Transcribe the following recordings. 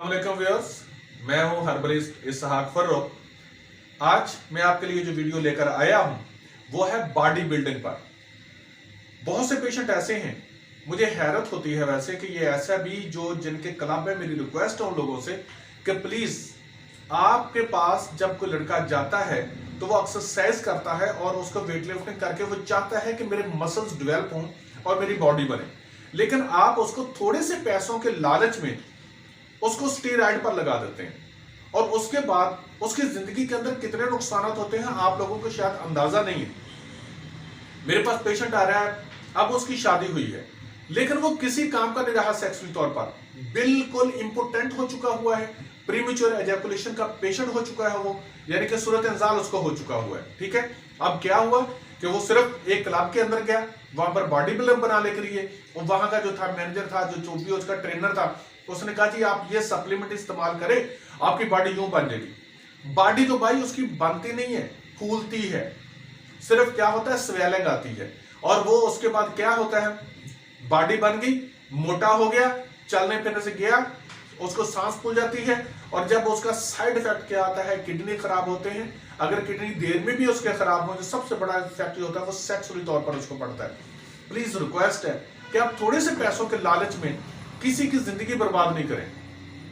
अस्सलामुअलैकुम व्यूअर्स, मैं हूं हर्बलिस्ट इसहाक फर्रुख। आज मैं आपके लिए जो वीडियो लेकर आया हूं वो है बॉडी बिल्डिंग पर। बहुत से पेशेंट ऐसे हैं, मुझे हैरत होती है वैसे कि ये ऐसा भी जो जिनके क्लब में मेरी रिक्वेस्ट है उन लोगों से कि प्लीज आपके पास जब कोई लड़का जाता है तो वो एक्सरसाइज करता है और उसको वेट लिफ्टिंग करके वो चाहता है कि मेरे मसल्स डेवलप हों और मेरी बॉडी बने, लेकिन आप उसको थोड़े से पैसों के लालच में उसको स्टेरॉइड पर लगा देते हैं और उसके बाद उसकी जिंदगी के अंदर कितने नुकसान होते हैं आप लोगों को शायद अंदाजा नहीं है। मेरे पास पेशेंट आ रहा है, अब उसकी शादी हुई है लेकिन वो किसी काम का नहीं रहा, सेक्सुअली तौर पर बिल्कुल इंपोर्टेंट हो चुका हुआ है, प्रीमेच्योर एजैकुलेशन का पेशेंट हो चुका है वो, यानी कि सूरत इंजाल उसको हो चुका हुआ है। ठीक है, अब क्या हुआ कि वो सिर्फ एक क्लब के अंदर गया, वहां पर बॉडी बिल्डर बनाने के लिए, और वहां का जो था मैनेजर था, जो भी उसका ट्रेनर था, उसने कहा जी आप ये सप्लीमेंट इस्तेमाल करें आपकी बॉडी यूं बन जाएगी। बॉडी तो भाई उसकी बनती नहीं है, फूलती है, सिर्फ क्या होता है स्वेलिंग आती है, और वो उसके बाद क्या होता है बॉडी बन गई, मोटा हो गया, चलने फिरने से गया, उसको सांस फूल जाती है, और जब उसका साइड इफेक्ट क्या आता है किडनी खराब होते हैं। अगर किडनी देर में भी उसके खराब हो, जो सबसे बड़ा इफेक्ट होता है वो सेक्सुअली तौर पर उसको पड़ता है। प्लीज रिक्वेस्ट है कि आप थोड़े से पैसों के लालच में किसी की जिंदगी बर्बाद नहीं करें।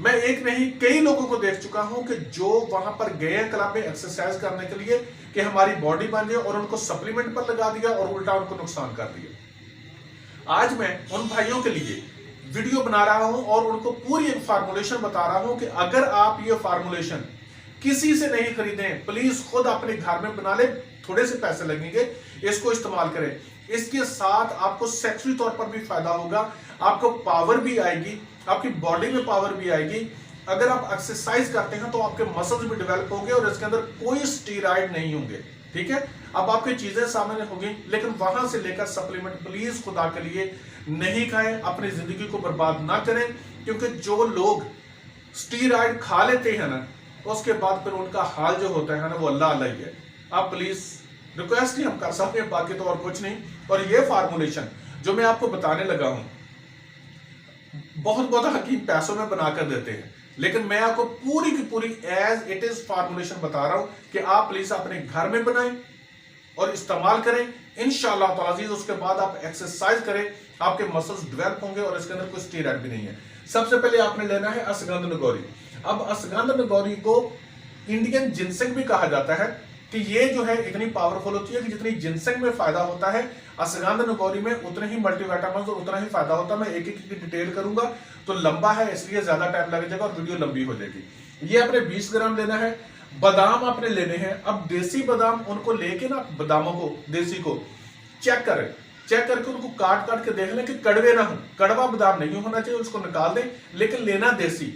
मैं एक नहीं कई लोगों को देख चुका हूं कि जो वहां पर गए क्लब में एक्सरसाइज करने के लिए कि हमारी बॉडी बन जाए, और उनको सप्लीमेंट पर लगा दिया और उल्टा उनको नुकसान कर दिया। आज मैं उन भाइयों के लिए वीडियो बना रहा हूं और उनको पूरी एक फार्मूलेशन बता रहा हूं कि अगर आप ये फार्मूलेशन किसी से नहीं खरीदें, प्लीज खुद अपने घर में बना ले, थोड़े से पैसे लगेंगे, इसको इस्तेमाल करें। इसके साथ आपको सेक्सुअली तौर पर भी फायदा होगा, आपको पावर भी आएगी, आपकी बॉडी में पावर भी आएगी। अगर आप एक्सरसाइज करते हैं तो आपके मसल्स भी डेवलप होंगे और इसके अंदर कोई स्टेरॉइड नहीं होंगे। ठीक है, अब आपकी चीजें सामने होंगी, लेकिन वहां से लेकर सप्लीमेंट प्लीज खुदा के लिए नहीं खाएं, अपनी जिंदगी को बर्बाद ना करें, क्योंकि जो लोग स्टेरॉइड खा लेते हैं ना उसके बाद फिर उनका हाल जो होता है ना वो अल्लाह अल्लाह ही है। आप प्लीज रिक्वेस्ट ही हम कर सकते हैं, बाकी तो और कुछ नहीं। और ये फार्मूलेशन जो मैं आपको बताने लगा हूं बहुत हकीम पैसों में बनाकर देते हैं, लेकिन मैं आपको पूरी की पूरी एज इट इज फार्मूलेशन बता रहा हूं कि आप प्लीज अपने घर में बनाएं और इस्तेमाल करें। इंशाअल्लाह ताला अज़ीज़ उसके बाद आप एक्सरसाइज करें, आपके मसल्स डेवलप होंगे और इसके अंदर कोई स्टेरॉइड भी नहीं है। सबसे पहले आपने लेना है अश्वगंधा नगौरी। अब अश्वगंधा नगौरी को इंडियन जिनसेंग भी कहा जाता है कि ये जो है इतनी पावरफुल होती है कि जितनी जिनसेंग में फायदा होता है अश्वगंधा नगौरी में उतने ही मल्टीविटामिन्स और उतना ही फायदा होता है। मैं एक एक की डिटेल करूंगा तो लंबा है, इसलिए ज्यादा टाइम लग जाएगा और वीडियो लंबी हो जाएगी। ये आपने 20 ग्राम लेना है। बादाम आपने लेने हैं। अब देसी बादाम उनको लेके ना बादामों को देसी को चेक करके उनको काट के देख लें कि कड़वे ना हो, कड़वा बादाम नहीं होना चाहिए, उसको निकाल दें, लेकिन लेना देसी।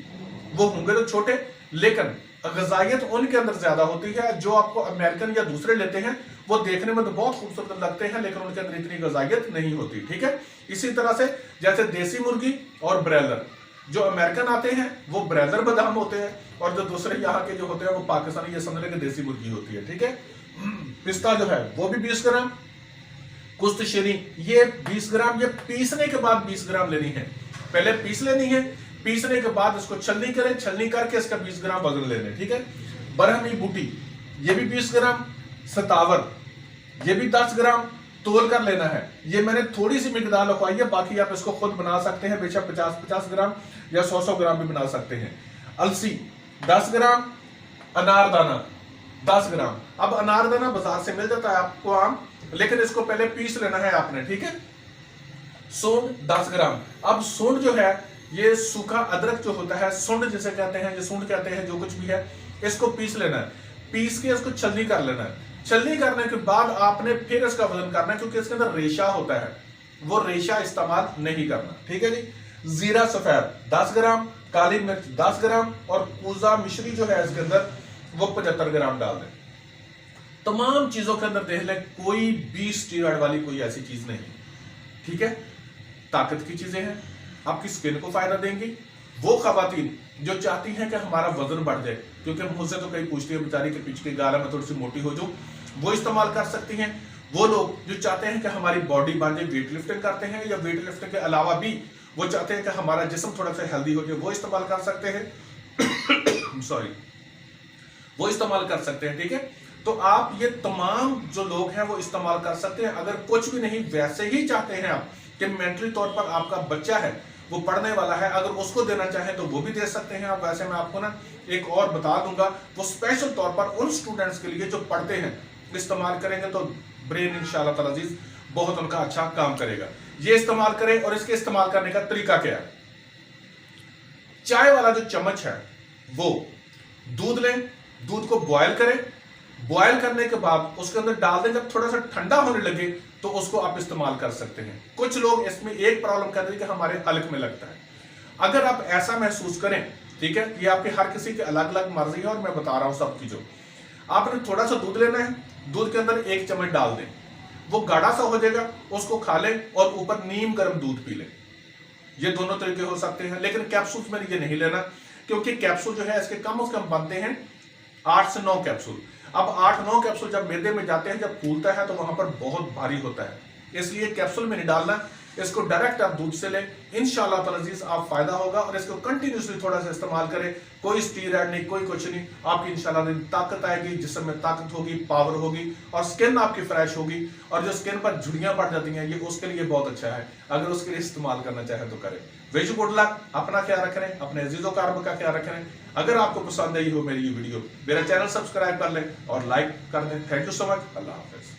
वो होंगे तो छोटे, लेकिन ग़िज़ाइयत उनके अंदर ज्यादा होती है। जो आपको अमेरिकन या दूसरे लेते हैं वो देखने में तो बहुत खूबसूरत लगते हैं, लेकिन उनके अंदर इतनी ग़िज़ाइयत नहीं होती। ठीक है, इसी तरह से जैसे देसी मुर्गी और ब्रॉयलर, जो अमेरिकन आते हैं वो ब्रॉयलर बादाम होते हैं, और जो दूसरे यहाँ के जो होते हैं वो पाकिस्तानी, ये समझ लें कि देसी मुर्गी होती है। ठीक है, पिस्ता जो है वो भी 20 ग्राम, कुश्त शरी ये 20 ग्राम, ये पीसने के बाद 20 ग्राम लेनी है। पहले पीस लेनी है, पीसने के बाद इसको छलनी करें, छलनी करके इसका 20 ग्राम वजन ले लें। ठीक है, बरहमी बूटी ये भी 20 ग्राम, सतावर ये भी 10 ग्राम तोल कर लेना है। ये मैंने थोड़ी सी मिकदार लिखवाई है, बाकी आप इसको खुद बना सकते हैं, बेशक 50-50 ग्राम या 100-100 ग्राम भी बना सकते हैं। अलसी 10 ग्राम, अनारदाना 10 ग्राम। अब अनारदाना बाजार से मिल जाता है आपको आम, लेकिन इसको पहले पीस लेना है आपने। ठीक है, सूंड 10 ग्राम। अब सूंड जो है ये सूखा अदरक जो होता है, सूंड जिसे कहते हैं, जो सूंड कहते हैं, जो कुछ भी है, इसको पीस लेना है। पीस के इसको छलनी कर लेना है। छलनी करने के बाद आपने फिर इसका वजन करना है, क्योंकि इसके अंदर रेशा होता है, वो रेशा इस्तेमाल नहीं करना। ठीक है जी। जीरा सफेद 10 ग्राम, काली मिर्च 10 ग्राम, और पूजा मिश्री जो है इसके अंदर वो 75 ग्राम डाल दें। तमाम चीजों के अंदर देख लें कोई भी स्टीरॉइड वाली कोई ऐसी चीज नहीं। ठीक है, ताकत की चीजें हैं, आपकी स्किन को फायदा देंगी। वो खवातीन जो चाहती हैं कि हमारा वजन बढ़ जाए, क्योंकि मुझसे तो कई पूछती है बेचारी के पीछे की गाल में थोड़ी सी मोटी हो जाऊं, वो इस्तेमाल कर सकती हैं। वो लोग जो चाहते हैं कि हमारी बॉडी बन जाए, वेट लिफ्टिंग करते हैं या वेट लिफ्टिंग के अलावा भी वो चाहते हैं कि हमारा जिस्म थोड़ा सा हेल्दी हो जाए, वो इस्तेमाल कर सकते हैं सॉरी, वो इस्तेमाल कर सकते हैं, ठीक है। तो आप ये तमाम जो लोग हैं वो इस्तेमाल कर सकते हैं। अगर कुछ भी नहीं, वैसे ही चाहते हैं आप कि मेंटली तौर पर आपका बच्चा है वो पढ़ने वाला है, अगर उसको देना चाहें तो वो भी दे सकते हैं आप। वैसे मैं आपको ना एक और बता दूंगा, वो स्पेशल तौर पर उन स्टूडेंट्स के लिए जो पढ़ते हैं, इस्तेमाल करेंगे तो ब्रेन इंशाल्लाह ताला अजीज बहुत उनका अच्छा काम करेगा। ये इस्तेमाल करें। और इसके इस्तेमाल करने का तरीका क्या है? चाय वाला जो चम्मच है वो दूध लें, दूध को बॉयल करें, बॉयल करने के बाद उसके अंदर डाल दें, जब थोड़ा सा ठंडा होने लगे तो उसको आप इस्तेमाल कर सकते हैं। कुछ लोग इसमें एक प्रॉब्लम कर रहे हैं कि हमारे हल्क में लगता है। अगर आप ऐसा महसूस करें, ठीक है, ये आपके हर किसी की अलग अलग मर्जी है और मैं बता रहा हूं सबकी। जो आपने थोड़ा सा दूध लेना है, दूध के अंदर 1 चम्मच डाल दें, वो गाढ़ा सा हो जाएगा, उसको खा लें और ऊपर नीम गर्म दूध पी लें। ये दोनों तरीके हो सकते हैं, लेकिन कैप्सूल्स में ये नहीं लेना, क्योंकि कैप्सूल जो है इसके कम से कम बनते हैं 8 से 9 कैप्सूल। अब 8-9 कैप्सूल जब मैदे में जाते हैं, जब फूलता है तो वहां पर बहुत भारी होता है, इसलिए कैप्सूल में नहीं डालना। इसको डायरेक्ट आप दूध से लें, इंशाल्लाह ताला अजीज आप फायदा होगा। और इसको कंटिन्यूसली थोड़ा सा इस्तेमाल करें, कोई स्टीरॉयड नहीं, कोई कुछ नहीं, आपकी इंशाल्लाह ताकत आएगी, जिस्म में ताकत होगी, पावर होगी और स्किन आपकी फ्रेश होगी। और जो स्किन पर झुर्रियां पड़ जाती हैं, ये उसके लिए बहुत अच्छा है, अगर उसके लिए इस्तेमाल करना चाहे तो करें। विश यू गुड लक, अपना ख्याल रखें, अपने अजीजों कारब का ख्याल रखें। अगर आपको पसंद आई हो मेरी ये वीडियो, मेरा चैनल सब्सक्राइब कर लें और लाइक कर दें। Thank you so much, Allah Hafiz.